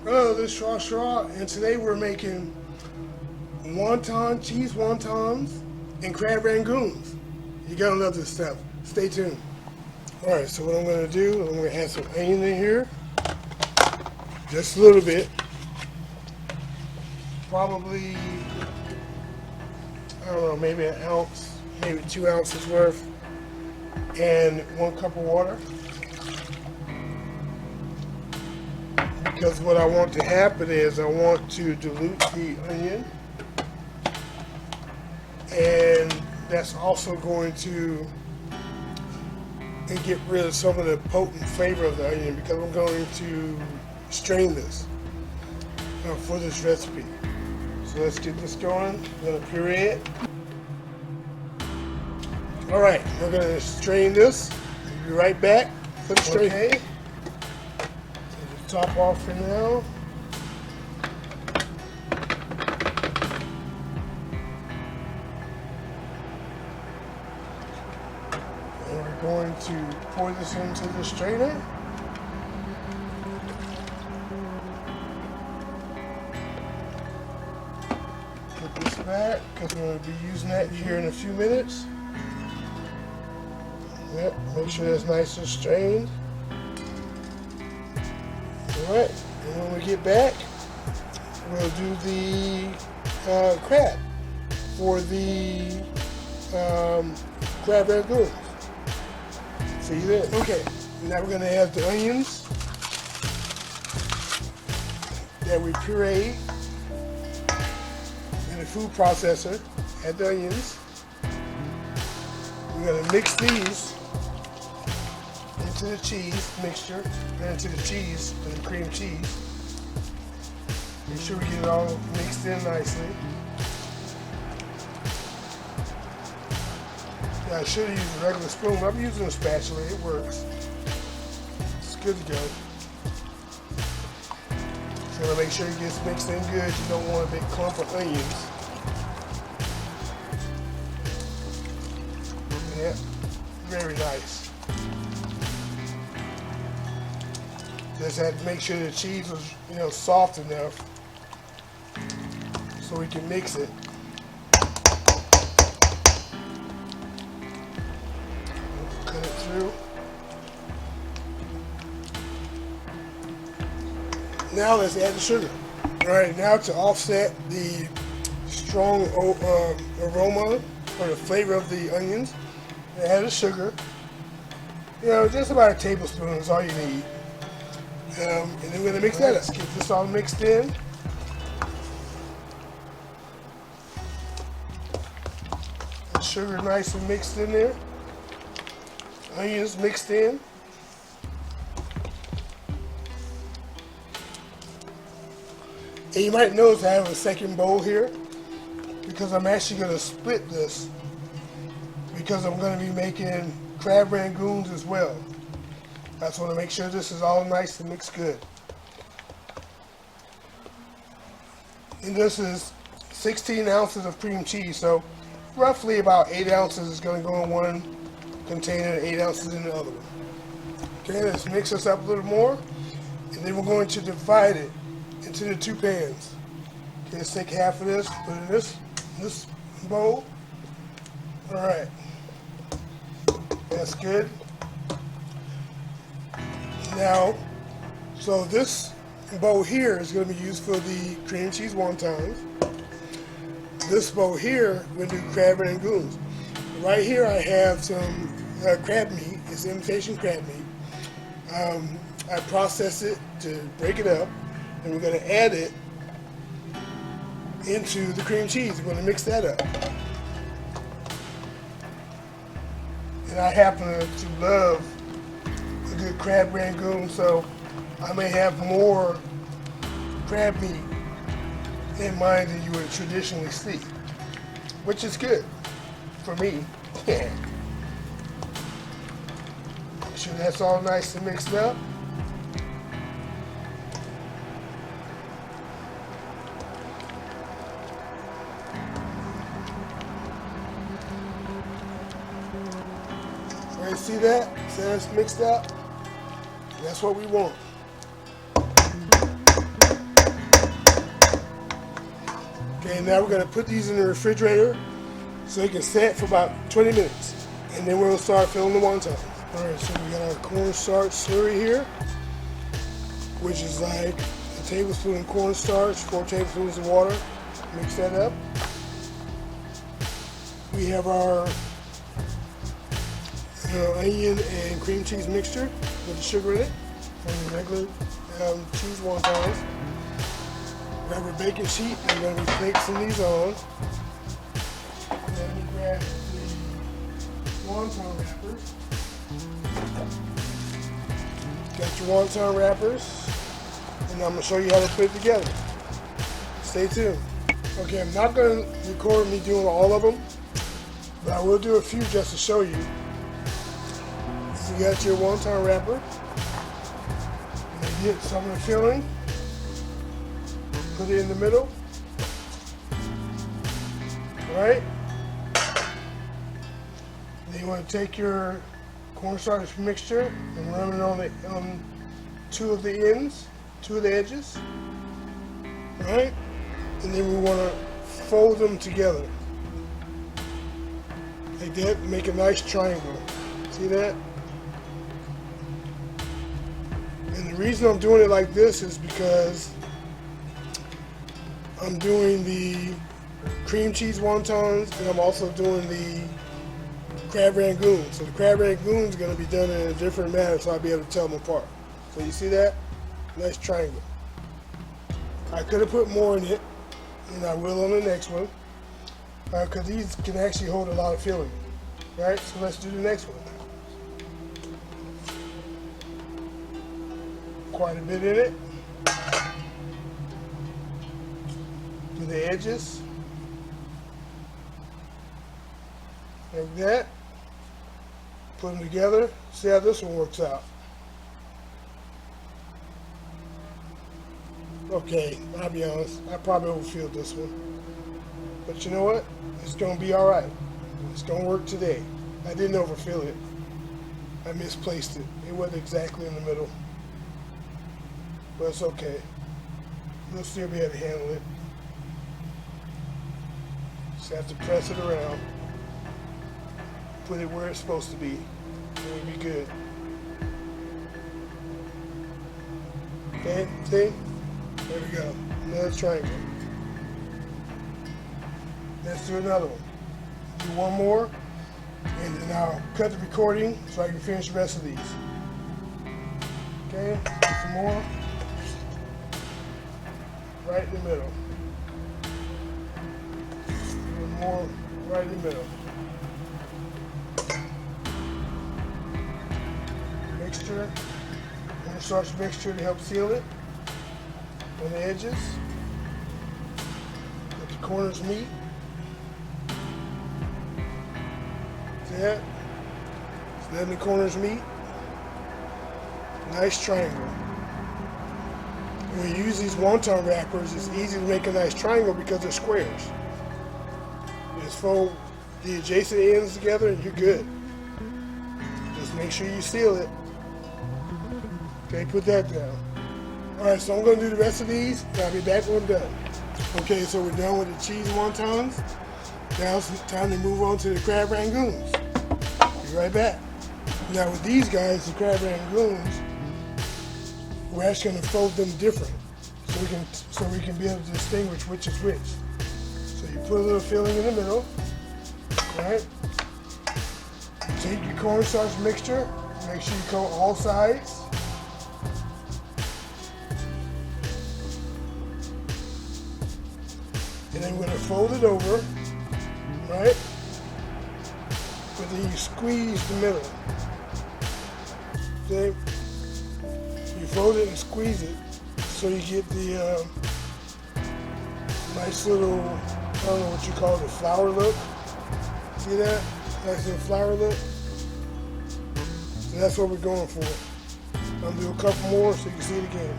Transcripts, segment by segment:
Hello, this is Shaw, and today we're making cheese wontons and crab rangoons. You're gonna love this stuff. Stay tuned. Alright, so what I'm gonna do, I'm gonna add some onion in here. Just a little bit. Probably, I don't know, maybe an ounce, maybe 2 ounces worth. And 1 cup of water. Because what I want to happen is I want to dilute the onion, and that's also going to get rid of some of the potent flavor of the onion, because I'm going to strain this for this recipe. So let's get this going. I'm going to puree it. Alright, we're going to strain this. We'll be right back. Put it straight. Okay. Top off for now. And we're going to pour this into the strainer. Put this back because we're going to be using that here in a few minutes. Yep, make sure that's nice and strained. Alright, and when we get back, we'll do the crab for the crab rangoons. See you then. Okay, now we're going to add the onions that we pureed in the food processor. Add the onions. We're going to mix these into the cheese mixture, and into the cheese, and the cream cheese. Make sure we get it all mixed in nicely. Yeah, I should have used a regular spoon. I'm using a spatula, it works. It's good to go. So to make sure it gets mixed in good, you don't want a big clump of onions. Yeah, very nice. Just had to make sure the cheese was, soft enough so we can mix it. Cut it through. Now let's add the sugar. All right, now to offset the strong aroma or the flavor of the onions, add the sugar. Just about a tablespoon is all you need. And then we're going to mix that up. Let's get this all mixed in. The sugar nice and mixed in there. Onions mixed in. And you might notice I have a second bowl here, because I'm actually going to split this, because I'm going to be making crab rangoons as well. I just want to make sure this is all nice and mixed good. And this is 16 ounces of cream cheese, so roughly about 8 ounces is going to go in one container and 8 ounces in the other one. Okay, let's mix this up a little more, and then we're going to divide it into the 2 pans. Okay, let's take half of this, put it in this bowl. All right, that's good. Now, so this bowl here is going to be used for the cream cheese wontons. This bowl here, we're going to do crab rangoons. Right here I have some crab meat. It's imitation crab meat. I process it to break it up, and we're going to add it into the cream cheese. We're going to mix that up. And I happen to love a good crab rangoon, so I may have more crab meat in mind than you would traditionally see, which is good for me. Make sure that's all nice and mixed up. Ready to see that? See how it's mixed up? That's what we want. Okay, now we're going to put these in the refrigerator so they can set for about 20 minutes. And then we're going to start filling the wontons. Alright, so we got our cornstarch slurry here, which is like a tablespoon of cornstarch, 4 tablespoons of water. Mix that up. We have our onion and cream cheese mixture with the sugar in it, and the regular cheese wontons. We have our baking sheet, and we're going to be mixing these on. And then we grab the wonton wrappers. Got your wonton wrappers, and I'm going to show you how to put it together. Stay tuned. Okay, I'm not going to record me doing all of them, but I will do a few just to show you. So you got your wonton wrapper, and you get some of the filling, put it in the middle, alright? Then you want to take your cornstarch mixture and run it on 2 of the ends, 2 of the edges, alright? And then we want to fold them together like that, make a nice triangle. See that? And the reason I'm doing it like this is because I'm doing the cream cheese wontons and I'm also doing the crab rangoon. So the crab rangoon is going to be done in a different manner, so I'll be able to tell them apart. So you see that? Nice triangle. I could have put more in it, and I will on the next one, because these can actually hold a lot of filling. Right, so let's do the next one. Quite a bit in it. Do the edges. Like that. Put them together. See how this one works out. Okay, I'll be honest, I probably overfilled this one. But you know what? It's going to be alright. It's going to work today. I didn't overfill it. I misplaced it. It wasn't exactly in the middle. But it's okay. We'll still be able to handle it. Just have to press it around. Put it where it's supposed to be. And we'll be good. Okay, see? There we go. Another triangle. Let's do another one. Do one more, and then I'll cut the recording so I can finish the rest of these. Okay, some more. Right in the middle. One more right in the middle. Mixture. Cornstarch mixture to help seal it on the edges. Let the corners meet. See that? So letting the corners meet. Nice triangle. When you use these wonton wrappers, it's easy to make a nice triangle because they're squares. You just fold the adjacent ends together and you're good. Just make sure you seal it. Okay, put that down. Alright, so I'm going to do the rest of these, and I'll be back when I'm done. Okay, so we're done with the cheese wontons. Now it's time to move on to the crab rangoons. Be right back. Now with these guys, the crab rangoons, we're actually going to fold them different, so we can be able to distinguish which is which. So you put a little filling in the middle, right? You take your cornstarch mixture, make sure you coat all sides. And then we're going to fold it over, right? But then you squeeze the middle. Okay? You fold it and squeeze it so you get the nice little, I don't know what you call it, flower look. See that? Nice little flower look. So that's what we're going for. I'm going to do a couple more so you can see it again.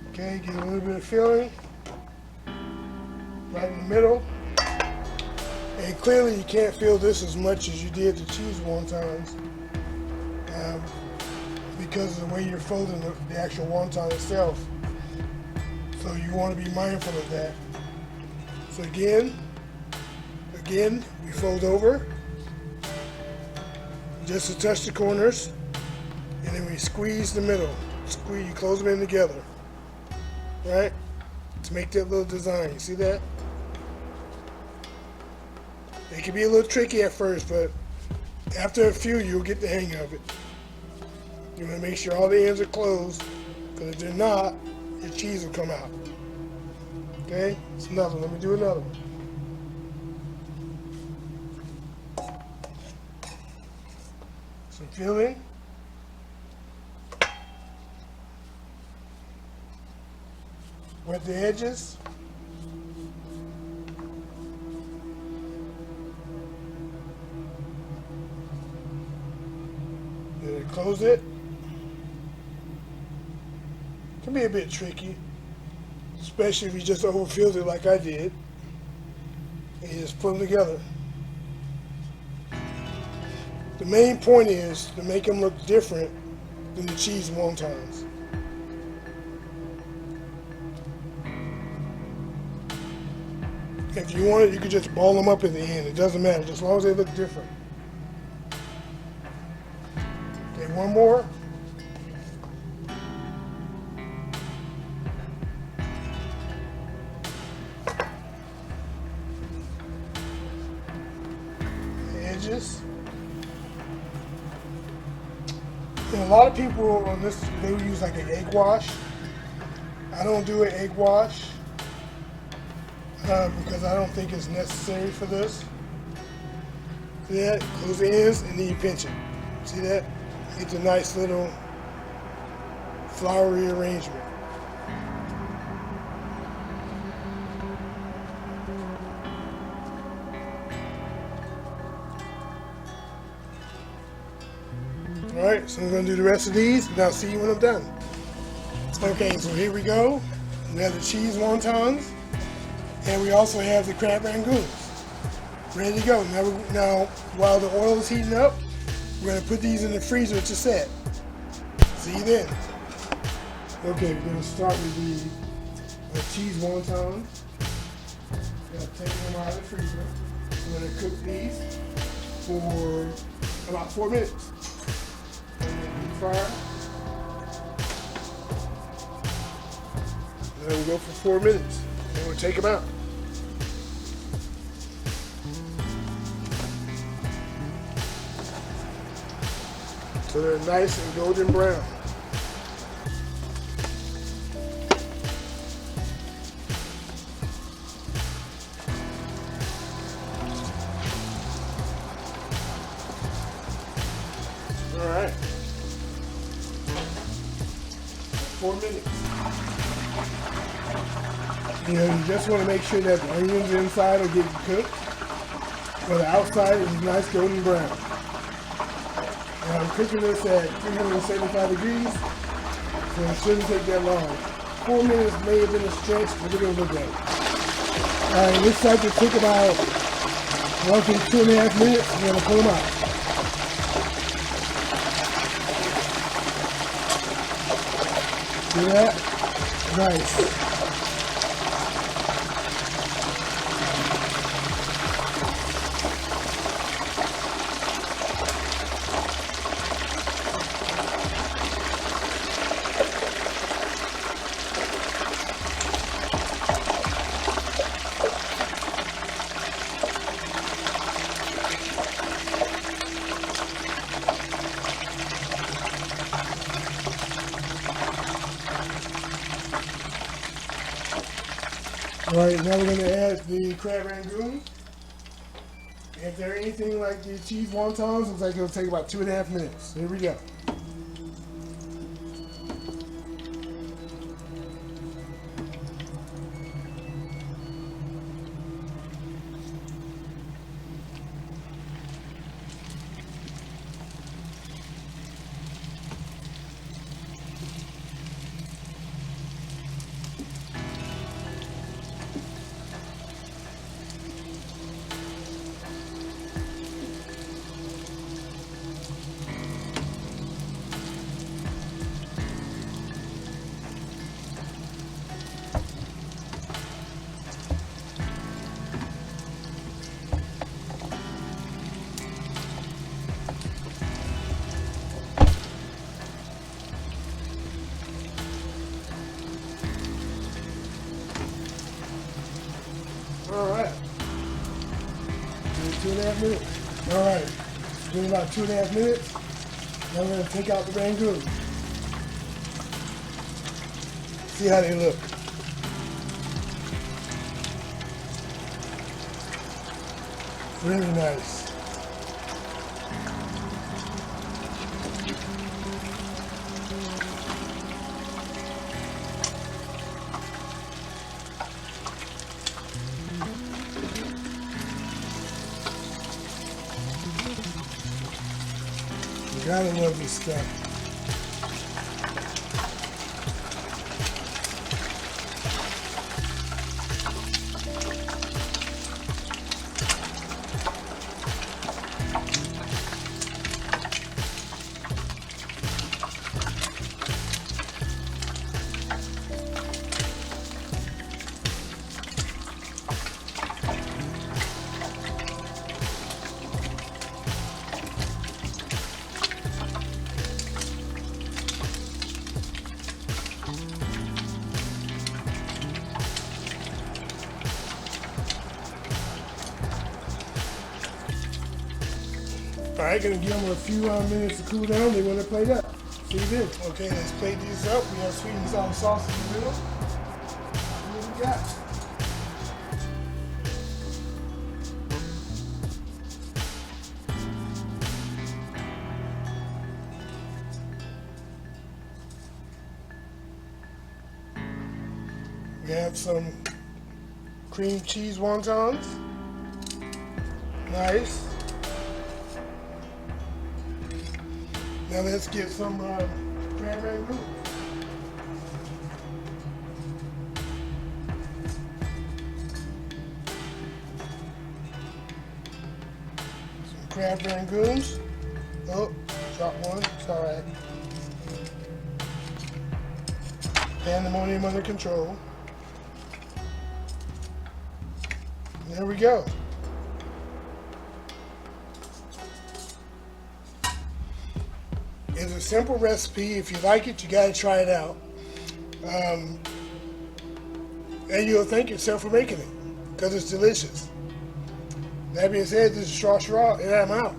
Okay, get a little bit of filling right in the middle. And clearly you can't fill this as much as you did the cheese wontons. because of the way you're folding the actual wonton itself. So you want to be mindful of that. So again, we fold over just to touch the corners, and then we squeeze the middle. You close them in together, right? To make that little design. You see that? It can be a little tricky at first, but after a few, you'll get the hang of it. You want to make sure all the ends are closed, because if they're not, your cheese will come out. Okay? It's another one. Let me do another one. Some filling. Wet the edges. Then close it. Can be a bit tricky, especially if you just overfilled it like I did. And you just put them together. The main point is to make them look different than the cheese wontons. If you want it, you could just ball them up at the end. It doesn't matter, just as long as they look different. Okay, one more. The edges. And a lot of people on this, they would use like an egg wash. I don't do an egg wash. Because I don't think it's necessary for this. See that? Close the ends and then you pinch it. See that? It's a nice little flowery arrangement. Alright, so I'm going to do the rest of these and I'll see you when I'm done. Okay, so here we go. We have the cheese wontons. And we also have the crab rangoons ready to go. Now, while the oil is heating up, we're going to put these in the freezer to set. See you then. Okay, we're going to start with the cheese wontons. Going to take them out of the freezer. We're going to cook these for about 4 minutes. And then deep fry. And then we'll go for 4 minutes. And we'll take them out. So they're nice and golden brown. All right. 4 minutes. You know, you just want to make sure that the onions inside are getting cooked, but the outside is nice golden brown. And I'm cooking this at 375 degrees, so it shouldn't take that long. 4 minutes may have been a stretch, but we're going to look at it. Alright, this cycle took about roughly 2.5 minutes. We're going to pull them out. See that? Nice. Alright, now we're going to add the crab rangoon. If they're anything like the cheese wontons, looks like it'll take about 2.5 minutes. Here we go. All right. 2.5 minutes. All right. It's been about 2.5 minutes. Now I'm going to take out the Rangoon. See how they look. Really nice. You gotta love this stuff. Alright, gonna give them a few minutes to cool down. They want to plate up. See you then. Okay, let's plate these up. We have sweet and sour sauce in the middle. What we got? We have some cream cheese wontons. Nice. Now let's get some crab rangoon. Some crab rangoons. Oh, dropped one. It's all right. Pandemonium under control. There we go. It's a simple recipe. If you like it, you gotta try it out. And you'll thank yourself for making it, because it's delicious. That being said, this is Straw, and I'm out.